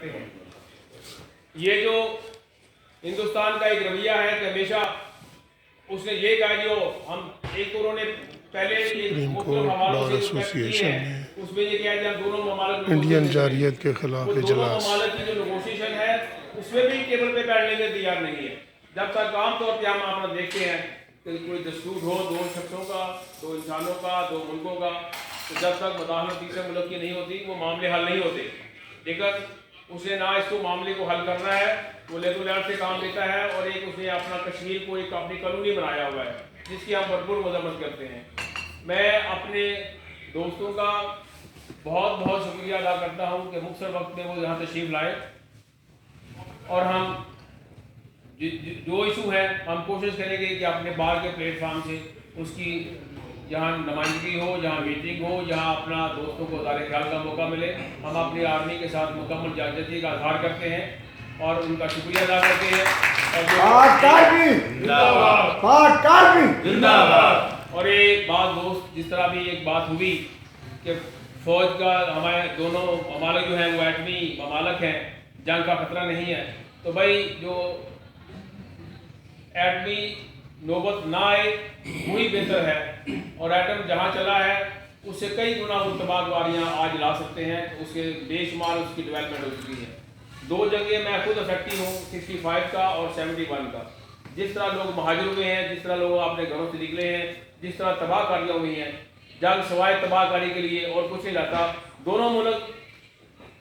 रखते हैं। ये जो हिंदुस्तान का एक रवैया है कि हमेशा उसने ये कहा जो हम एक उन्होंने पहले सुप्रीम कोर्ट बार एसोसिएशन ने उसमें ये किया कि दोनों ममालिक इंडियन जारियत के खिलाफ दोनों इजलास। ममालिक की जो नेगोशिएशन है उसमें भी टेबल पे बैठने के तैयार नहीं है। जब तक आमतौर पर हम अपना देखते हैं कि कोई डिस्प्यूट हो दो शख्सों का, दो इंसानों का, दो मुल्कों का, तो जब तक मदाखलत तीसरे मुल्क की नहीं होती वो मामले हल नहीं होते। लेकिन उसने ना इसको मामले को हल करना है, वो लेगुलर से काम लेता है और एक उसने अपना कश्मीर को एक अपनी कॉलोनी बनाया हुआ है जिसकी हम भरपूर मजम्मत करते हैं। मैं अपने दोस्तों का बहुत बहुत शुक्रिया अदा करता हूँ कि मुख्तसर वक्त में वो यहाँ तशरीफ़ लाए और हम जो इशू है हम कोशिश करेंगे कि अपने बाहर के प्लेटफार्म से उसकी जहाँ नुमाइंदगी हो, जहाँ मीटिंग हो, जहाँ अपना दोस्तों को दारे ख्याल का मौका मिले, हम अपनी आर्मी के साथ मुकम्मल जागजती का इजहार करते हैं और उनका शुक्रिया अदा करते हैं। और ये बात दोस्त जिस तरह भी एक बात हुई कि फ़ौज का हमारे दोनों ममालिक जो हैं वो एटमी ममालिक हैं, जंग का खतरा नहीं है, तो भाई जो एटमी नौबत ना आए वही बेहतर है और एटम जहाँ चला है उससे कई गुना तबाहकारियाँ आज ला सकते हैं। उसके बेशुमार उसकी डेवलपमेंट हो चुकी है। दो जंगें मैं खुद अफेक्टिव हूँ, 65 का और 71 का। जिस तरह लोग महाजिर हुए हैं, जिस तरह लोग अपने घरों से निकले हैं, जिस तरह तबाहकारियाँ हुई हैं, जंग सवाए तबाहकारी के लिए और कुछ नहीं लाता। दोनों मुल्क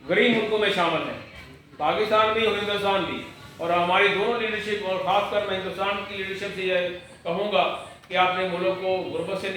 गरीब मुल्कों में शामिल हैं, पाकिस्तान भी और हिंदुस्तान भी, और हमारी दोनों लीडरशिप और ख़ासकर मैं हिंदुस्तान की लीडरशिप से यह कहूँगा कि आपने मुल्क को गुर्बत से